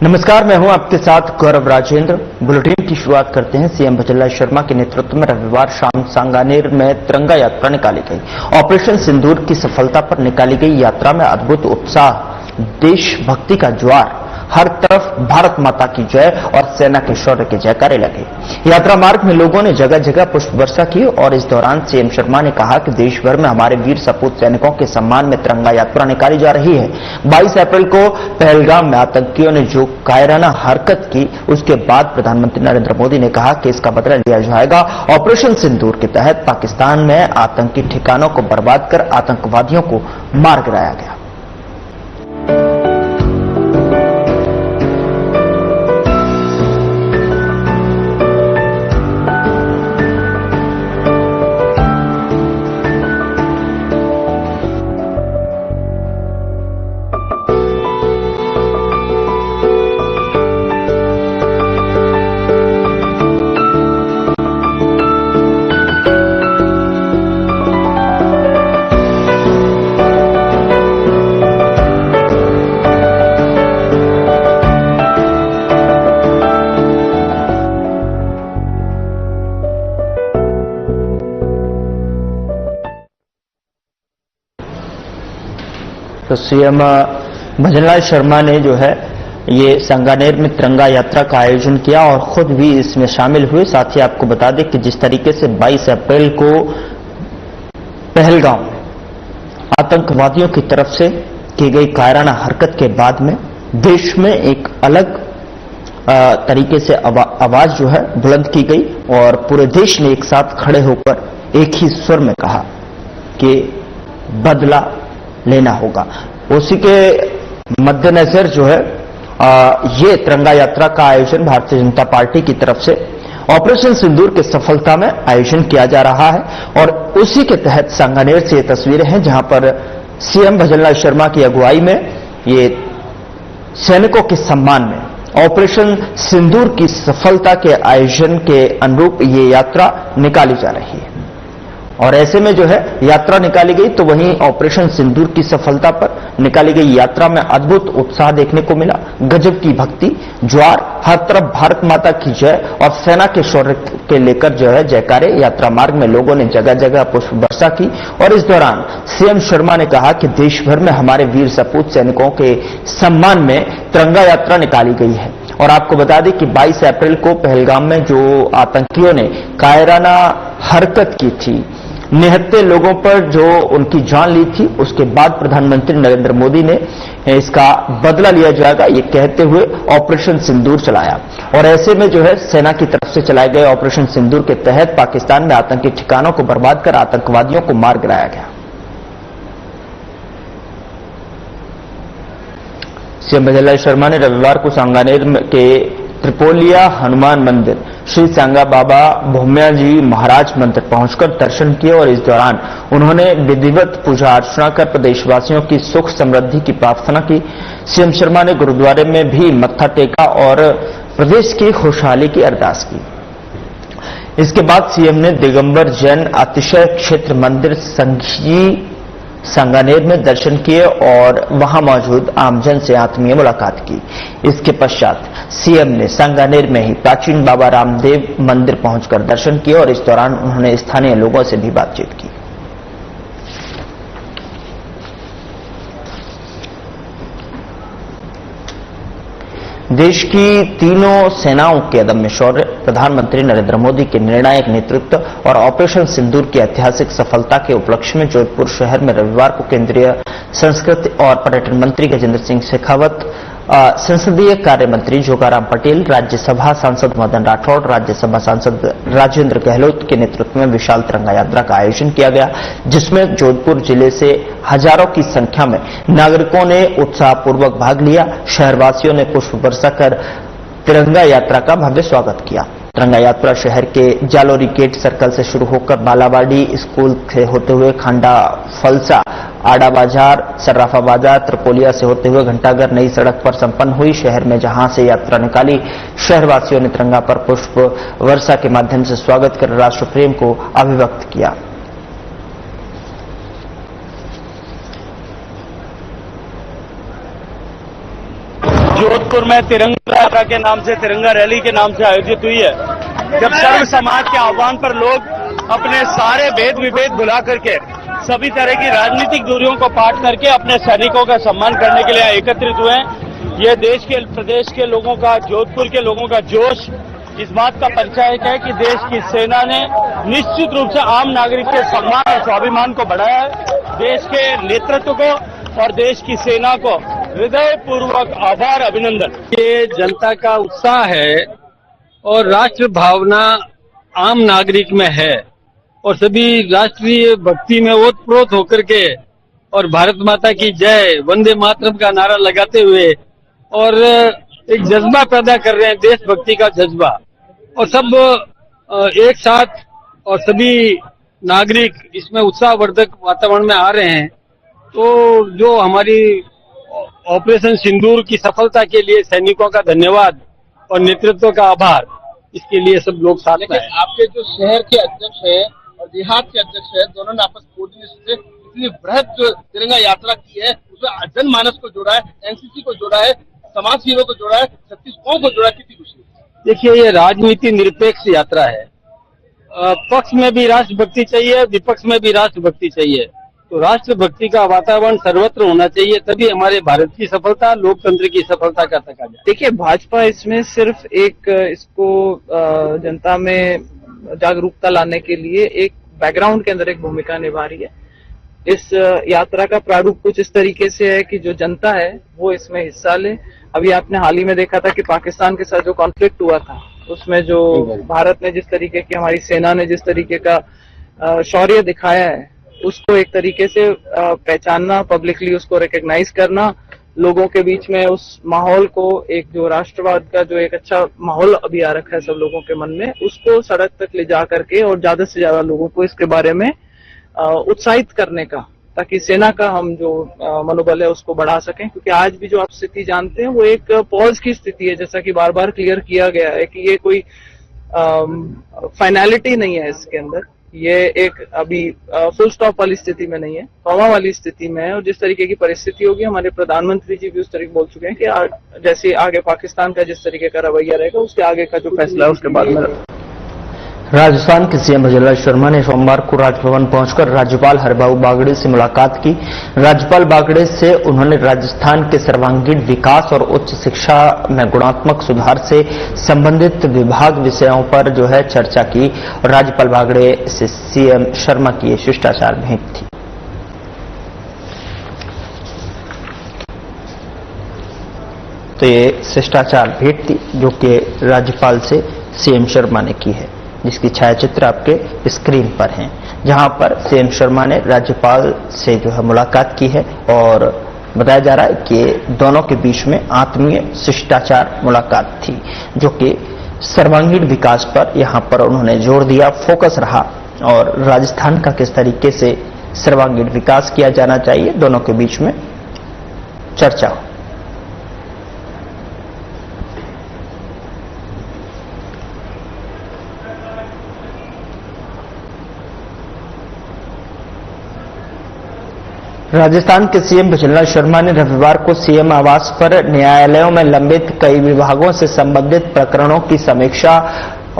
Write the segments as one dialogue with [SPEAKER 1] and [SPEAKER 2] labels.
[SPEAKER 1] नमस्कार, मैं हूं आपके साथ गौरव राजेंद्र। बुलेटिन की शुरुआत करते हैं। सीएम भजनलाल शर्मा के नेतृत्व में रविवार शाम सांगानेर में तिरंगा यात्रा निकाली गई। ऑपरेशन सिंदूर की सफलता पर निकाली गई यात्रा में अद्भुत उत्साह, देशभक्ति का ज्वार, हर तरफ भारत माता की जय और सेना के शौर्य के जयकारे लगे। यात्रा मार्ग में लोगों ने जगह जगह पुष्प वर्षा की और इस दौरान सीएम शर्मा ने कहा कि देश भर में हमारे वीर सपूत सैनिकों के सम्मान में तिरंगा यात्रा निकाली जा रही है। 22 अप्रैल को पहलगाम में आतंकियों ने जो कायराना हरकत की, उसके बाद प्रधानमंत्री नरेंद्र मोदी ने कहा कि इसका बदला लिया जाएगा। ऑपरेशन सिंदूर के तहत पाकिस्तान में आतंकी ठिकानों को बर्बाद कर आतंकवादियों को मार गिराया गया। तो सीएम भजनलाल शर्मा ने जो है ये सांगानेर में तिरंगा यात्रा का आयोजन किया और खुद भी इसमें शामिल हुए। साथ ही आपको बता दें कि जिस तरीके से 22 अप्रैल को पहलगाम में आतंकवादियों की तरफ से की गई कायराना हरकत के बाद में देश में एक अलग तरीके से आवाज जो है बुलंद की गई और पूरे देश ने एक साथ खड़े होकर एक ही स्वर में कहा कि बदला लेना होगा। उसी के मद्देनजर जो है ये तिरंगा यात्रा का आयोजन भारतीय जनता पार्टी की तरफ से ऑपरेशन सिंदूर की सफलता में आयोजन किया जा रहा है और उसी के तहत सांगानेर से ये तस्वीरें हैं जहां पर सीएम भजनलाल शर्मा की अगुवाई में ये सैनिकों के सम्मान में ऑपरेशन सिंदूर की सफलता के आयोजन के अनुरूप ये यात्रा निकाली जा रही है। और ऐसे में जो है यात्रा निकाली गई तो वहीं ऑपरेशन सिंदूर की सफलता पर निकाली गई यात्रा में अद्भुत उत्साह देखने को मिला। गजब की भक्ति, ज्वार, हर तरफ भारत माता की जय और सेना के शौर्य के लेकर जो है जयकारे। यात्रा मार्ग में लोगों ने जगह जगह पुष्प वर्षा की और इस दौरान सीएम शर्मा ने कहा कि देश भर में हमारे वीर सपूत सैनिकों के सम्मान में तिरंगा यात्रा निकाली गई है। और आपको बता दें कि 22 अप्रैल को पहलगाम में जो आतंकियों ने कायराना हरकत की थी, निहत्थे लोगों पर जो उनकी जान ली थी, उसके बाद प्रधानमंत्री नरेंद्र मोदी ने इसका बदला लिया जाएगा ये कहते हुए ऑपरेशन सिंदूर चलाया। और ऐसे में जो है सेना की तरफ से चलाए गए ऑपरेशन सिंदूर के तहत पाकिस्तान में आतंकी ठिकानों को बर्बाद कर आतंकवादियों को मार गिराया गया। सीएम भजनलाल शर्मा ने रविवार को सांगानेर के त्रिपोलिया हनुमान मंदिर, श्री सांगा बाबा भोम्या जी महाराज मंदिर पहुंचकर दर्शन किए और इस दौरान उन्होंने विधिवत पूजा अर्चना कर प्रदेशवासियों की सुख समृद्धि की प्रार्थना की। सीएम शर्मा ने गुरुद्वारे में भी मत्था टेका और प्रदेश की खुशहाली की अरदास की। इसके बाद सीएम ने दिगंबर जैन अतिशय क्षेत्र मंदिर संघी सांगानेर में दर्शन किए और वहां मौजूद आमजन से आत्मीय मुलाकात की। इसके पश्चात सीएम ने सांगानेर में ही प्राचीन बाबा रामदेव मंदिर पहुंचकर दर्शन किए और इस दौरान उन्होंने स्थानीय लोगों से भी बातचीत की। देश की तीनों सेनाओं के अदम्य शौर्य, प्रधानमंत्री नरेंद्र मोदी के निर्णायक नेतृत्व और ऑपरेशन सिंदूर की ऐतिहासिक सफलता के उपलक्ष्य में जोधपुर शहर में रविवार को केंद्रीय संस्कृति और पर्यटन मंत्री गजेंद्र सिंह शेखावत, संसदीय कार्य मंत्री जोगाराम पटेल, राज्यसभा सांसद मदन राठौड़, राज्यसभा सांसद राजेंद्र गहलोत के नेतृत्व में विशाल तिरंगा यात्रा का आयोजन किया गया, जिसमें जोधपुर जिले से हजारों की संख्या में नागरिकों ने उत्साहपूर्वक भाग लिया। शहरवासियों ने पुष्प वर्षा कर तिरंगा यात्रा का भव्य स्वागत किया। तिरंगा यात्रा शहर के जालोरी गेट सर्कल से शुरू होकर बालावाड़ी स्कूल से होते हुए खांडा फलसा, आड़ा बाजार, सर्राफा बाजार, त्रिपोलिया से होते हुए घंटाघर नई सड़क पर संपन्न हुई। शहर में जहां से यात्रा निकाली, शहरवासियों ने तिरंगा पर पुष्प वर्षा के माध्यम से स्वागत कर राष्ट्र प्रेम को अभिव्यक्त किया।
[SPEAKER 2] जोधपुर में तिरंगा यात्रा के नाम से, तिरंगा रैली के नाम से आयोजित हुई है। जब सर्व समाज के आह्वान पर लोग अपने सारे भेद विभेद भुला करके, सभी तरह की राजनीतिक दूरियों को पाट करके अपने सैनिकों का सम्मान करने के लिए एकत्रित हुए हैं। ये देश के, प्रदेश के लोगों का, जोधपुर के लोगों का जोश इस बात का परिचायक है कि देश की सेना ने निश्चित रूप से आम नागरिक के सम्मान और स्वाभिमान को बढ़ाया है। देश के नेतृत्व को और देश की सेना को हृदयपूर्वक आभार, अभिनंदन।
[SPEAKER 3] ये जनता का उत्साह है और राष्ट्र भावना आम नागरिक में है और सभी राष्ट्रीय भक्ति में ओतप्रोत होकर के और भारत माता की जय, वंदे मातरम का नारा लगाते हुए और एक जज्बा पैदा कर रहे हैं, देशभक्ति का जज्बा, और सब एक साथ और सभी नागरिक इसमें उत्साहवर्धक वातावरण में आ रहे हैं। तो जो हमारी ऑपरेशन सिंदूर की सफलता के लिए सैनिकों का धन्यवाद और नेतृत्व का आभार, इसके लिए सब लोग साथ में हैं।
[SPEAKER 4] आपके जो शहर के अध्यक्ष हैं और देहात के अध्यक्ष हैं, दोनों ने आपस कोऑर्डिनेशन से इतनी बृहद जो तिरंगा यात्रा की है, उसमें जनमानस को जोड़ा है, एनसीसी को जोड़ा है, समाज सेवकों को जोड़ा है, 36 गांव को जोड़ा है। कितनी खुशी है।
[SPEAKER 3] देखिए, ये राजनीति निरपेक्ष यात्रा है। पक्ष में भी राष्ट्रभक्ति चाहिए, विपक्ष में भी राष्ट्रभक्ति चाहिए। तो राष्ट्रभक्ति का वातावरण सर्वत्र होना चाहिए, तभी हमारे भारत की सफलता, लोकतंत्र की सफलता का तकाजा है।
[SPEAKER 5] देखिए, भाजपा इसमें सिर्फ एक इसको जनता में जागरूकता लाने के लिए एक बैकग्राउंड के अंदर एक भूमिका निभा रही है। इस यात्रा का प्रारूप कुछ इस तरीके से है कि जो जनता है वो इसमें हिस्सा ले। अभी आपने हाल ही में देखा था कि पाकिस्तान के साथ जो कॉन्फ्लिक्ट हुआ था, उसमें जो भारत ने जिस तरीके की, हमारी सेना ने जिस तरीके का शौर्य दिखाया है, उसको एक तरीके से पहचानना, पब्लिकली उसको रिकॉग्नाइज करना, लोगों के बीच में उस माहौल को, एक जो राष्ट्रवाद का जो एक अच्छा माहौल अभी आ रखा है सब लोगों के मन में, उसको सड़क तक ले जा करके और ज्यादा से ज्यादा लोगों को इसके बारे में उत्साहित करने का, ताकि सेना का हम जो मनोबल है उसको बढ़ा सकें। क्योंकि आज भी जो आप स्थिति जानते हैं वो एक पॉज की स्थिति है, जैसा कि बार बार क्लियर किया गया है कि ये कोई फाइनलिटी नहीं है इसके अंदर, ये एक अभी फुल स्टॉप वाली स्थिति में नहीं है, कॉमा वाली स्थिति में है। और जिस तरीके की परिस्थिति होगी, हमारे प्रधानमंत्री जी भी उस तरीके बोल चुके हैं कि जैसे आगे पाकिस्तान का जिस तरीके का रवैया रहेगा, उसके आगे का जो फैसला है उसके बाद में।
[SPEAKER 1] राजस्थान के सीएम भजनलाल शर्मा ने सोमवार को राजभवन पहुंचकर राज्यपाल हरिभाऊ बागड़े से मुलाकात की। राज्यपाल बागड़े से उन्होंने राजस्थान के सर्वांगीण विकास और उच्च शिक्षा में गुणात्मक सुधार से संबंधित विभाग विषयों पर जो है चर्चा की। राज्यपाल बागड़े से सीएम शर्मा की ये शिष्टाचार भेंट थी। तो ये शिष्टाचार भेंट थी जो कि राज्यपाल से सीएम शर्मा ने की है, जिसकी छायाचित्र आपके स्क्रीन पर हैं, जहां पर सीएम शर्मा ने राज्यपाल से जो है मुलाकात की है। और बताया जा रहा है कि दोनों के बीच में आत्मीय शिष्टाचार मुलाकात थी, जो कि सर्वांगीण विकास पर यहां पर उन्होंने जोर दिया, फोकस रहा, और राजस्थान का किस तरीके से सर्वांगीण विकास किया जाना चाहिए, दोनों के बीच में चर्चा हो। राजस्थान के सीएम भजनलाल शर्मा ने रविवार को सीएम आवास पर न्यायालयों में लंबित कई विभागों से संबंधित प्रकरणों की समीक्षा,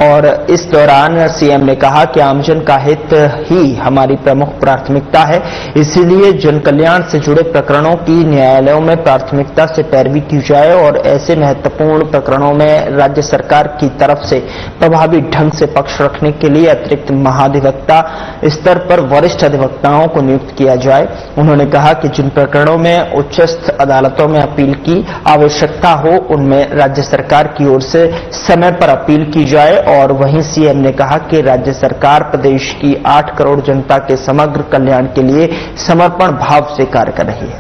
[SPEAKER 1] और इस दौरान सीएम ने कहा कि आमजन का हित ही हमारी प्रमुख प्राथमिकता है, इसीलिए जन कल्याण से जुड़े प्रकरणों की न्यायालयों में प्राथमिकता से पैरवी की जाए और ऐसे महत्वपूर्ण प्रकरणों में राज्य सरकार की तरफ से प्रभावी ढंग से पक्ष रखने के लिए अतिरिक्त महाधिवक्ता स्तर पर वरिष्ठ अधिवक्ताओं को नियुक्त किया जाए। उन्होंने कहा कि जिन प्रकरणों में उच्चस्थ अदालतों में अपील की आवश्यकता हो, उनमें राज्य सरकार की ओर से समय पर अपील की जाए। और वहीं सीएम ने कहा कि राज्य सरकार प्रदेश की 8 करोड़ जनता के समग्र कल्याण के लिए समर्पण भाव से कार्य कर रही है।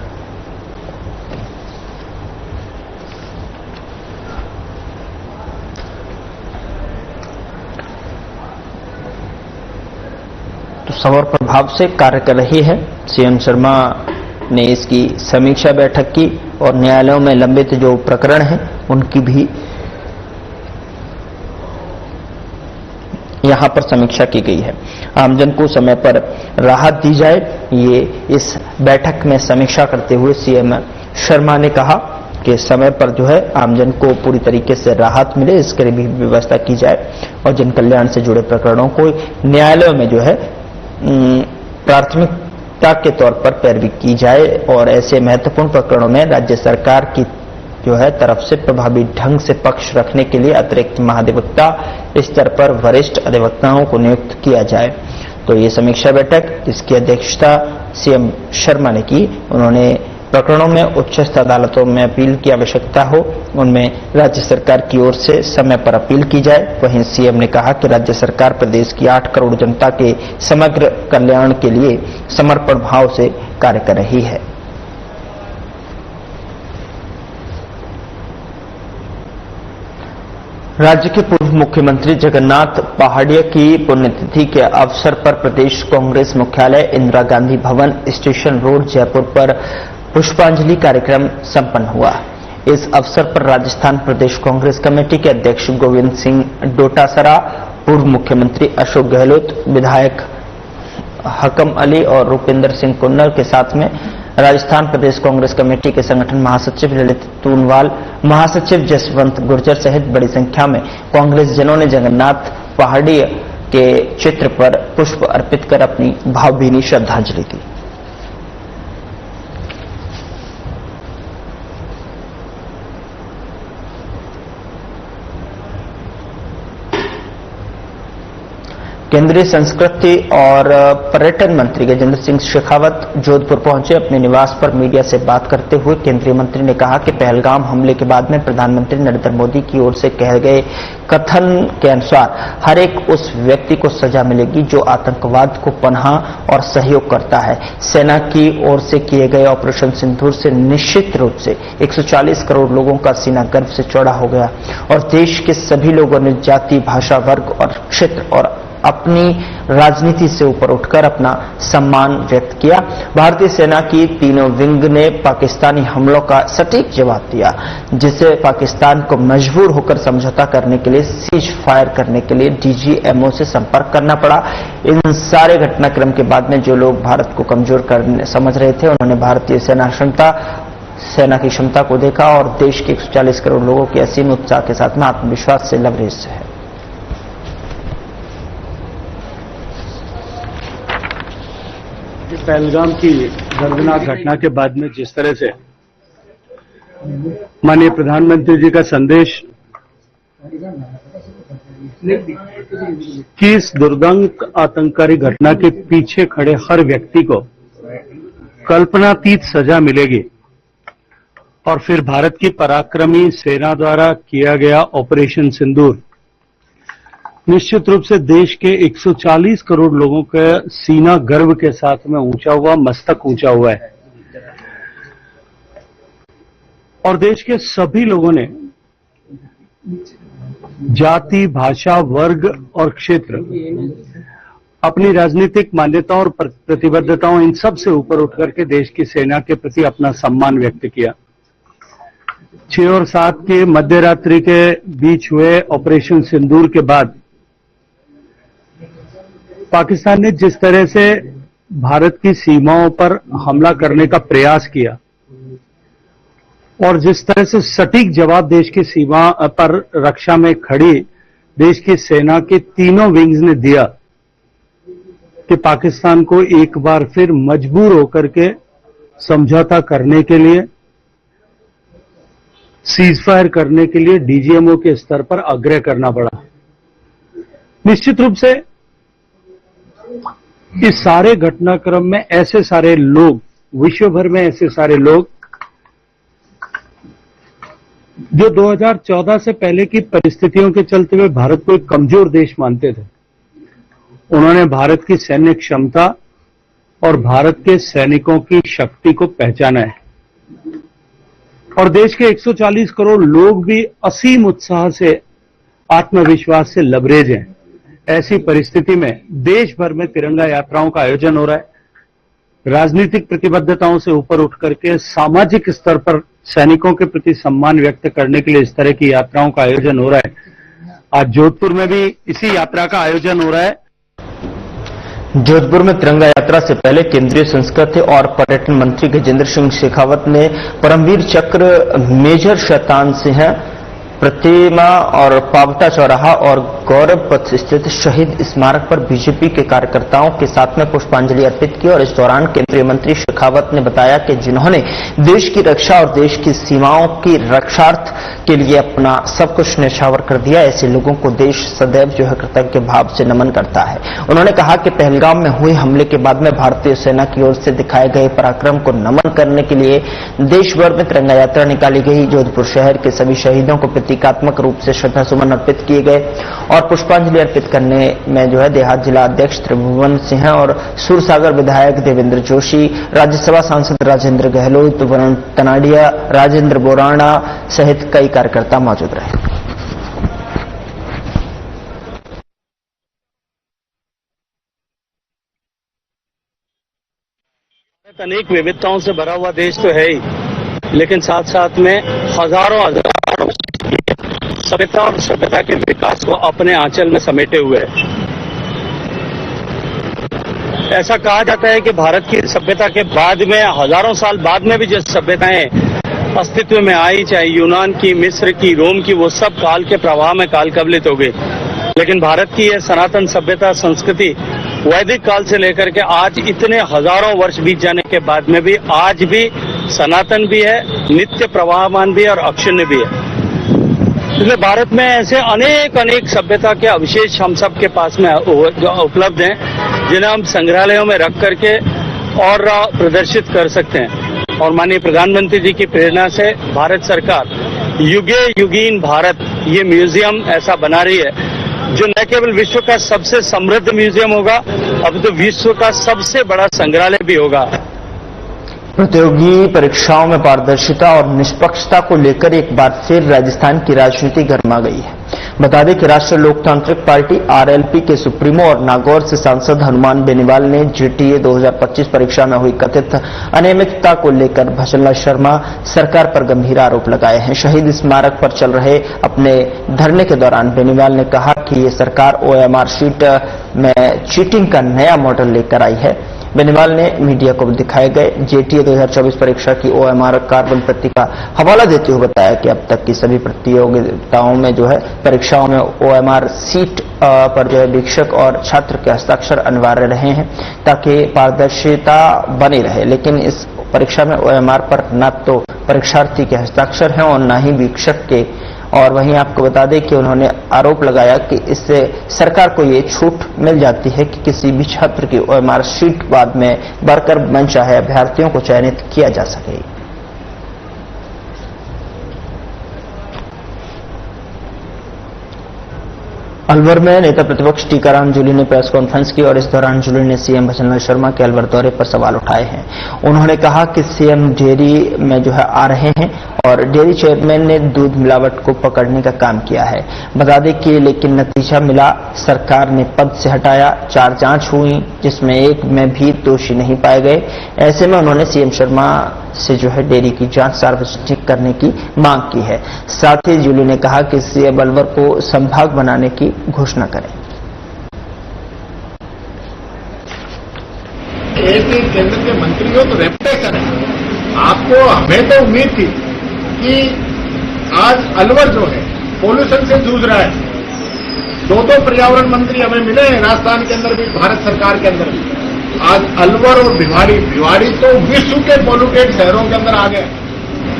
[SPEAKER 1] तो समर्पण भाव से कार्य कर रही है। सीएम शर्मा ने इसकी समीक्षा बैठक की और न्यायालयों में लंबित जो प्रकरण हैं उनकी भी यहां पर समीक्षा की गई है। आमजन को समय पर राहत दी जाए, ये इस बैठक में समीक्षा करते हुए सीएम शर्मा ने कहा। के समय पर जो है आमजन को पूरी तरीके से राहत मिले, इसके लिए भी व्यवस्था की जाए और जन कल्याण से जुड़े प्रकरणों को न्यायालयों में जो है प्राथमिकता के तौर पर पैरवी की जाए और ऐसे महत्वपूर्ण प्रकरणों में राज्य सरकार की जो है तरफ से प्रभावी ढंग से पक्ष रखने के लिए अतिरिक्त महाधिवक्ता स्तर पर वरिष्ठ अधिवक्ताओं को नियुक्त किया जाए। तो ये समीक्षा बैठक जिसकी अध्यक्षता सीएम शर्मा ने की, उन्होंने प्रकरणों में उच्चस्थ अदालतों में अपील की आवश्यकता हो उनमें राज्य सरकार की ओर से समय पर अपील की जाए। वहीं सीएम ने कहा कि राज्य सरकार प्रदेश की 8 करोड़ जनता के समग्र कल्याण के लिए समर्पण भाव से कार्य कर रही है। राज्य के पूर्व मुख्यमंत्री जगन्नाथ पहाड़िया की पुण्यतिथि के अवसर पर प्रदेश कांग्रेस मुख्यालय इंदिरा गांधी भवन स्टेशन रोड जयपुर पर पुष्पांजलि कार्यक्रम संपन्न हुआ। इस अवसर पर राजस्थान प्रदेश कांग्रेस कमेटी के अध्यक्ष गोविंद सिंह डोटासरा, पूर्व मुख्यमंत्री अशोक गहलोत, विधायक हकम अली और रूपिंदर सिंह कुन्नर के साथ में राजस्थान प्रदेश कांग्रेस कमेटी के संगठन महासचिव ललित तूनवाल, महासचिव जसवंत गुर्जर सहित बड़ी संख्या में कांग्रेस जनों ने जगन्नाथ पहाड़िया के चित्र पर पुष्प अर्पित कर अपनी भावभीनी श्रद्धांजलि दी। केंद्रीय संस्कृति और पर्यटन मंत्री गजेंद्र सिंह शेखावत जोधपुर पहुंचे। अपने निवास पर मीडिया से बात करते हुए केंद्रीय मंत्री ने कहा कि पहलगाम हमले के बाद में प्रधानमंत्री नरेंद्र मोदी की ओर से कहे गए कथन के अनुसार हर एक उस व्यक्ति को सजा मिलेगी जो आतंकवाद को पनाह और सहयोग करता है। सेना की ओर से किए गए ऑपरेशन सिंदूर से निश्चित रूप से 140 करोड़ लोगों का सीना गर्व से चौड़ा हो गया और देश के सभी लोगों ने जाति, भाषा, वर्ग और क्षेत्र और अपनी राजनीति से ऊपर उठकर अपना सम्मान व्यक्त किया। भारतीय सेना की तीनों विंग ने पाकिस्तानी हमलों का सटीक जवाब दिया, जिसे पाकिस्तान को मजबूर होकर समझौता करने के लिए सीज फायर करने के लिए डीजीएमओ से संपर्क करना पड़ा। इन सारे घटनाक्रम के बाद में जो लोग भारत को कमजोर करने समझ रहे थे, उन्होंने भारतीय सेना की क्षमता को देखा और देश के 140 करोड़ लोगों के असीम उत्साह के साथ में आत्मविश्वास से लबरेज है।
[SPEAKER 6] पहलगाम की दर्दनाक घटना के बाद में जिस तरह से माननीय प्रधानमंत्री जी का संदेश कि इस दुर्दांत आतंककारी घटना के पीछे खड़े हर व्यक्ति को कल्पनातीत सजा मिलेगी और फिर भारत की पराक्रमी सेना द्वारा किया गया ऑपरेशन सिंदूर निश्चित रूप से देश के 140 करोड़ लोगों का सीना गर्व के साथ में ऊंचा हुआ, मस्तक ऊंचा हुआ है और देश के सभी लोगों ने जाति, भाषा, वर्ग और क्षेत्र अपनी राजनीतिक मान्यताओं और प्रतिबद्धताओं इन सब से ऊपर उठ करके देश की सेना के प्रति अपना सम्मान व्यक्त किया। 6 और 7 के मध्य रात्रि के बीच हुए ऑपरेशन सिंदूर के बाद पाकिस्तान ने जिस तरह से भारत की सीमाओं पर हमला करने का प्रयास किया और जिस तरह से सटीक जवाब देश की सीमा पर रक्षा में खड़ी देश की सेना के तीनों विंग्स ने दिया कि पाकिस्तान को एक बार फिर मजबूर होकर के समझौता करने के लिए, सीज फायर करने के लिए डीजीएमओ के स्तर पर आग्रह करना पड़ा। निश्चित रूप से इस सारे घटनाक्रम में ऐसे सारे लोग, विश्व भर में ऐसे सारे लोग जो 2014 से पहले की परिस्थितियों के चलते हुए भारत को एक कमजोर देश मानते थे, उन्होंने भारत की सैन्य क्षमता और भारत के सैनिकों की शक्ति को पहचाना है और देश के 140 करोड़ लोग भी असीम उत्साह से, आत्मविश्वास से लबरेज हैं। ऐसी परिस्थिति में देश भर में तिरंगा यात्राओं का आयोजन हो रहा है। राजनीतिक प्रतिबद्धताओं से ऊपर उठ करके सामाजिक स्तर पर सैनिकों के प्रति सम्मान व्यक्त करने के लिए इस तरह की यात्राओं का आयोजन हो रहा है। आज जोधपुर में भी इसी यात्रा का आयोजन हो रहा है।
[SPEAKER 1] जोधपुर में तिरंगा यात्रा से पहले केंद्रीय संस्कृति और पर्यटन मंत्री गजेंद्र सिंह शेखावत ने परमवीर चक्र मेजर शैतान सिंह प्रतिमा और पावटा चौराहा और गौरव पथ स्थित शहीद स्मारक पर बीजेपी के कार्यकर्ताओं के साथ में पुष्पांजलि अर्पित की। और इस दौरान केंद्रीय मंत्री शेखावत ने बताया कि जिन्होंने देश की रक्षा और देश की सीमाओं की रक्षार्थ के लिए अपना सब कुछ न्यौछावर कर दिया, ऐसे लोगों को देश सदैव जो है कृतज्ञ भाव से नमन करता है। उन्होंने कहा कि पहलगाम में हुए हमले के बाद में भारतीय सेना की ओर से दिखाए गए पराक्रम को नमन करने के लिए देश भर में तिरंगा यात्रा निकाली गई। जोधपुर शहर के सभी शहीदों को प्रतीकात्मक रूप से श्रद्धासुमन अर्पित किए गए और पुष्पांजलि अर्पित करने में जो है देहात जिला अध्यक्ष त्रिभुवन सिंह और सूरसागर विधायक देवेंद्र जोशी, राज्यसभा सांसद राजेंद्र गहलोत, वरुण तनाडिया, राजेंद्र बोराणा सहित कई कार्यकर्ता मौजूद रहे।
[SPEAKER 2] अनेक विविधताओं से भरा हुआ देश तो है ही, लेकिन साथ साथ में हजारों सभ्यता और सभ्यता के विकास को अपने आंचल में समेटे हुए है। ऐसा कहा जाता है कि भारत की सभ्यता के बाद में हजारों साल बाद में भी जो सभ्यताएं अस्तित्व में आई, चाहे यूनान की, मिस्र की, रोम की, वो सब काल के प्रवाह में काल कबलित हो गई। लेकिन भारत की यह सनातन सभ्यता संस्कृति वैदिक काल से लेकर के आज इतने हजारों वर्ष बीत जाने के बाद में भी आज भी सनातन भी है, नित्य प्रवाहमान भी है और अक्षुण्य भी है। इसलिए भारत में ऐसे अनेक सभ्यता के अवशेष हम सब के पास में उपलब्ध हैं, जिन्हें हम संग्रहालयों में रख करके और प्रदर्शित कर सकते हैं। और माननीय प्रधानमंत्री जी की प्रेरणा से भारत सरकार युगे युगीन भारत ये म्यूजियम ऐसा बना रही है, जो न केवल विश्व का सबसे समृद्ध म्यूजियम होगा, अब तो विश्व का सबसे बड़ा संग्रहालय भी होगा।
[SPEAKER 1] प्रतियोगी परीक्षाओं में पारदर्शिता और निष्पक्षता को लेकर एक बार फिर राजस्थान की राजनीति गर्मा गई है। बता दें कि राष्ट्रीय लोकतांत्रिक पार्टी आरएलपी के सुप्रीमो और नागौर से सांसद हनुमान बेनीवाल ने जेटीए 2025 परीक्षा में हुई कथित अनियमितता को लेकर भजनलाल शर्मा सरकार पर गंभीर आरोप लगाए हैं। शहीद स्मारक पर चल रहे अपने धरने के दौरान बेनीवाल ने कहा कि ये सरकार ओएमआर शीट में चीटिंग का नया मॉडल लेकर आई है। बेनीवाल ने मीडिया को दिखाए गए जेटीए 2024 परीक्षा की ओएमआर कार्बन प्रति का हवाला देते हुए बताया कि अब तक की सभी प्रतियोगिताओं में जो है परीक्षाओं में ओएमआर सीट पर जो है शिक्षक और छात्र के हस्ताक्षर अनिवार्य रहे हैं ताकि पारदर्शिता बनी रहे। लेकिन इस परीक्षा में ओएमआर पर न तो परीक्षार्थी के हस्ताक्षर हैं और न ही शिक्षक के। और वहीं आपको बता दें कि उन्होंने आरोप लगाया कि इससे सरकार को ये छूट मिल जाती है कि किसी भी छात्र की ओएमआर शीट बाद में भरकर मनचाहे अभ्यर्थियों को चयनित किया जा सके। अलवर में नेता प्रतिपक्ष टीकाराम जूली ने प्रेस कॉन्फ्रेंस की और इस दौरान जूली ने सीएम भजनलाल शर्मा के अलवर दौरे पर सवाल उठाए हैं। उन्होंने कहा कि सीएम डेयरी में जो है आ रहे हैं और डेयरी चेयरमैन ने दूध मिलावट को पकड़ने का काम किया है। बता दें कि लेकिन नतीजा मिला, सरकार ने पद से हटाया। 4 जांच हुई जिसमें एक में भी दोषी नहीं पाए गए। ऐसे में उन्होंने सीएम शर्मा से जो है डेयरी की जांच सार्वजनिक करने की मांग की है। साथ ही जूली ने कहा कि सीएम अलवर को संभाग बनाने की घोषणा करें।
[SPEAKER 7] एक केंद्र के मंत्री हो तो रेपुटेशन है। आपको हमें तो उम्मीद थी कि आज अलवर जो है पोल्यूशन से जूझ रहा है। 2 पर्यावरण मंत्री हमें मिले हैं राजस्थान के अंदर भी, भारत सरकार के अंदर भी। आज अलवर और भिवाड़ी तो विश्व के पोल्यूटेड शहरों के अंदर आ गए।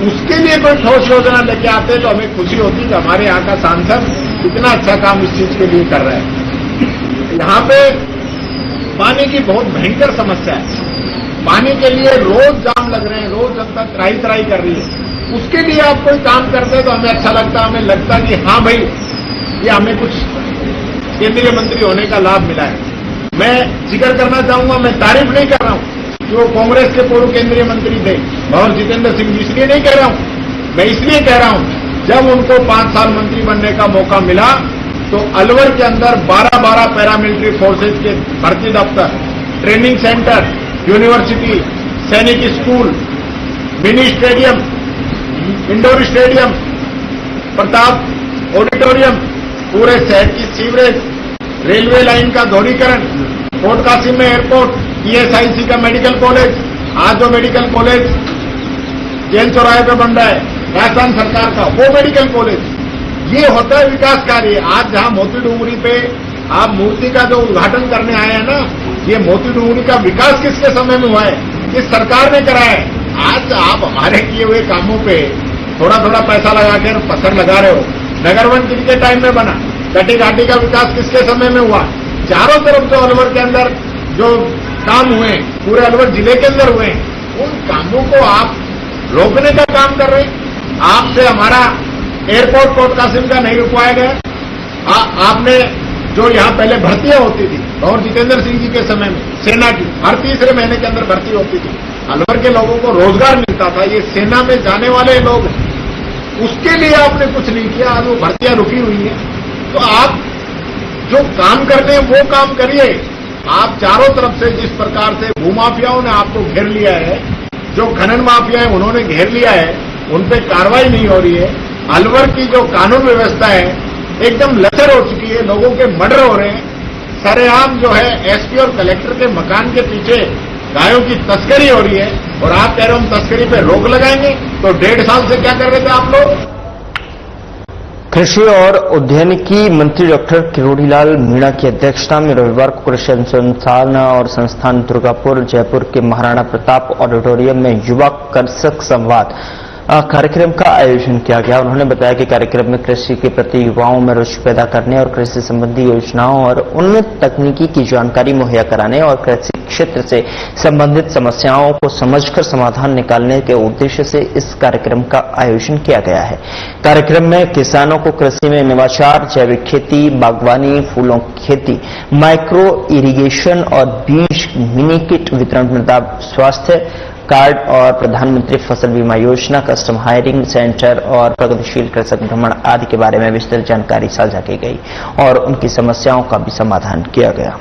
[SPEAKER 7] उसके लिए कोई ठोस योजना लेके आते तो हमें खुशी होती कि हमारे यहाँ का सांसद इतना अच्छा काम इस चीज के लिए कर रहा है। यहाँ पे पानी की बहुत भयंकर समस्या है। पानी के लिए रोज जाम लग रहे हैं, रोज जनता त्राही कर रही है। उसके लिए आप कोई काम करते तो हमें अच्छा लगता, हमें लगता कि हाँ भाई ये हमें कुछ केंद्रीय मंत्री होने का लाभ मिला है। मैं जिक्र करना चाहूंगा, मैं तारीफ नहीं कर रहा हूं जो कांग्रेस के पूर्व केंद्रीय मंत्री थे भंवर जितेंद्र सिंह, इसलिए नहीं कह रहा हूं। मैं इसलिए कह रहा हूं जब उनको 5 साल मंत्री बनने का मौका मिला तो अलवर के अंदर 12 पैरामिलिट्री फोर्सेज के भर्ती दफ्तर, ट्रेनिंग सेंटर, यूनिवर्सिटी, सैनिक school, mini stadium, indoor stadium, Pratap auditorium, पूरे शहर की सीवरेज, रेलवे लाइन का दोहरीकरण, कोट कासिम में एयरपोर्ट, ESIC का मेडिकल कॉलेज, आज जो मेडिकल कॉलेज जेल चौराहे पे बन रहा है राजस्थान सरकार का, वो मेडिकल कॉलेज, ये होता है विकास कार्य। आज जहां मोती डूंगरी पे आप मूर्ति का जो उद्घाटन करने आए हैं ना, ये मोती डूंगरी का विकास किसके समय में हुआ है? इस सरकार ने कराया है। आज आप हमारे किए हुए कामों पे थोड़ा थोड़ा पैसा लगा कर पत्थर लगा रहे हो। नगरवन किनके टाइम में बना? कटी घाटी का विकास किसके समय में हुआ? चारों तरफ जो अलवर के अंदर जो काम हुए, पूरे अलवर जिले के अंदर हुए, उन कामों को आप रोकने का काम कर रहे हैं। आपसे हमारा एयरपोर्ट कोट कासिम का नहीं रुकवाया गया। आपने जो यहां पहले भर्तियां होती थी और जितेंद्र सिंह जी के समय में सेना की हर तीसरे महीने के अंदर भर्ती होती थी, अलवर के लोगों को रोजगार मिलता था। ये सेना में जाने वाले लोग, उसके लिए आपने कुछ नहीं किया। आज वो भर्तियां रुकी हुई है। तो आप जो काम करते हैं वो काम करिए। आप चारों तरफ से जिस प्रकार से भूमाफियाओं ने आपको घेर लिया है, जो खनन माफिया है उन्होंने घेर लिया है, उन पे कार्रवाई नहीं हो रही है। अलवर की जो कानून व्यवस्था है एकदम लचर हो चुकी है, लोगों के मर्डर हो रहे हैं। सरेआम जो है एसपी और कलेक्टर के मकान के पीछे गायों की तस्करी हो रही है, और आप कह रहे हो हम तस्करी पे रोक लगाएंगे। तो 1.5 साल से क्या कर रहे थे आप लोग?
[SPEAKER 1] कृषि और उद्यानिकी मंत्री डॉक्टर किरोड़ीलाल मीणा की अध्यक्षता में रविवार को कृषि अनुसंधान और संस्थान दुर्गापुर जयपुर के महाराणा प्रताप ऑडिटोरियम में युवा कृषक संवाद कार्यक्रम का आयोजन किया गया। उन्होंने बताया कि कार्यक्रम में कृषि के प्रति युवाओं में रुचि पैदा करने और कृषि संबंधी योजनाओं और उन्नत तकनीकी की जानकारी मुहैया कराने और कृषि क्षेत्र से संबंधित समस्याओं को समझकर समाधान निकालने के उद्देश्य से इस कार्यक्रम का आयोजन किया गया है। कार्यक्रम में किसानों को कृषि में नवाचार, जैविक खेती, बागवानी, फूलों की खेती, माइक्रो इरिगेशन और बीज मिनी किट वितरण, मृदा स्वास्थ्य कार्ड और प्रधानमंत्री फसल बीमा योजना, कस्टम हायरिंग सेंटर और प्रगतिशील कृषक भ्रमण आदि के बारे में विस्तृत जानकारी साझा की गई और उनकी समस्याओं का भी समाधान किया गया।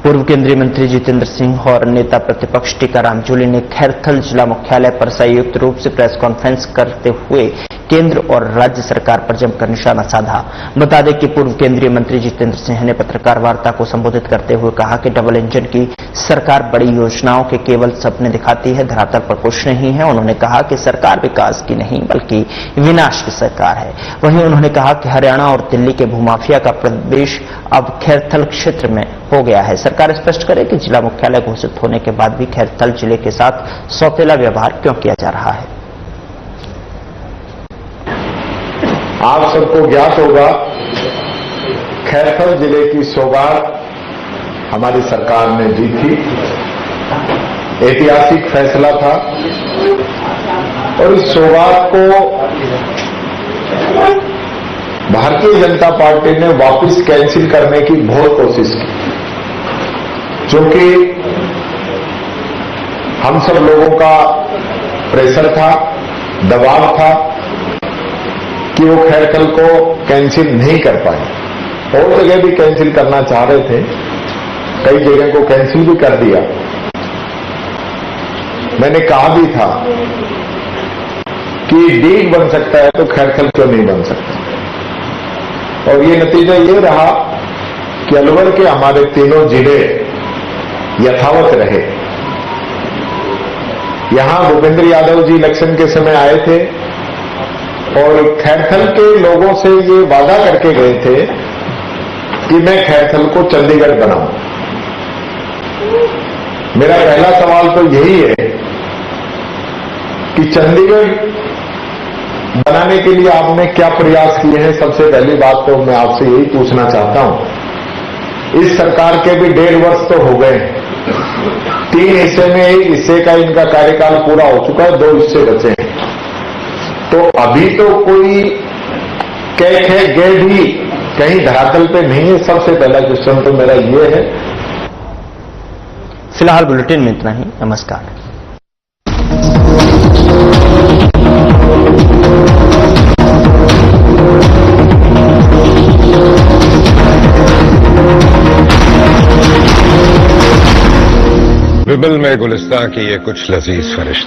[SPEAKER 1] पूर्व केंद्रीय मंत्री जितेंद्र सिंह और नेता प्रतिपक्ष टीकाराम जूली ने खैरथल जिला मुख्यालय पर संयुक्त रूप से प्रेस कॉन्फ्रेंस करते हुए केंद्र और राज्य सरकार पर जमकर निशाना साधा। बता दें कि पूर्व केंद्रीय मंत्री जितेंद्र सिंह ने पत्रकार वार्ता को संबोधित करते हुए कहा कि डबल इंजन की सरकार बड़ी योजनाओं के केवल सपने दिखाती है, धरातल पर कुछ नहीं है। उन्होंने कहा कि सरकार विकास की नहीं बल्कि विनाश की सरकार है। वहीं उन्होंने कहा कि हरियाणा और दिल्ली के भूमाफिया का प्रवेश अब खैरथल क्षेत्र में हो गया है। सरकार स्पष्ट करे कि जिला मुख्यालय घोषित होने के बाद भी खैरथल जिले के साथ सौतेला व्यवहार क्यों किया जा रहा है।
[SPEAKER 8] आप सबको ज्ञात होगा, खैरथल जिले की सौगात हमारी सरकार ने दी थी। ऐतिहासिक फैसला था और इस सौगात को भारतीय जनता पार्टी ने वापस कैंसिल करने की बहुत कोशिश की, क्योंकि हम सब लोगों का प्रेशर था, दबाव था कि वो खैरथल को कैंसिल नहीं कर पाए। और जगह भी कैंसिल करना चाह रहे थे, कई जगह को कैंसिल भी कर दिया। मैंने कहा भी था कि डीग बन सकता है तो खैरथल क्यों नहीं बन सकता, और ये नतीजा ये रहा कि अलवर के हमारे तीनों जिले यथावत रहे। यहां भूपेंद्र यादव जी इलेक्शन के समय आए थे और खैरथल के लोगों से ये वादा करके गए थे कि मैं खैरथल को चंडीगढ़ बनाऊं। मेरा पहला सवाल तो यही है कि चंडीगढ़ बनाने के लिए आपने क्या प्रयास किए हैं। सबसे पहली बात तो मैं आपसे यही पूछना चाहता हूं, इस सरकार के भी 1.5 वर्ष तो हो गए, 3 हिस्से में 1 हिस्से का इनका कार्यकाल पूरा हो चुका है, 2 हिस्से बचे हैं। तो अभी तो कोई गे भी कहीं धरातल पे नहीं है। सबसे पहला क्वेश्चन तो मेरा ये है।
[SPEAKER 1] फिलहाल बुलेटिन में इतना ही। नमस्कार।
[SPEAKER 9] बिबल में गुलिस्तां की ये कुछ लजीज फरिश्ते।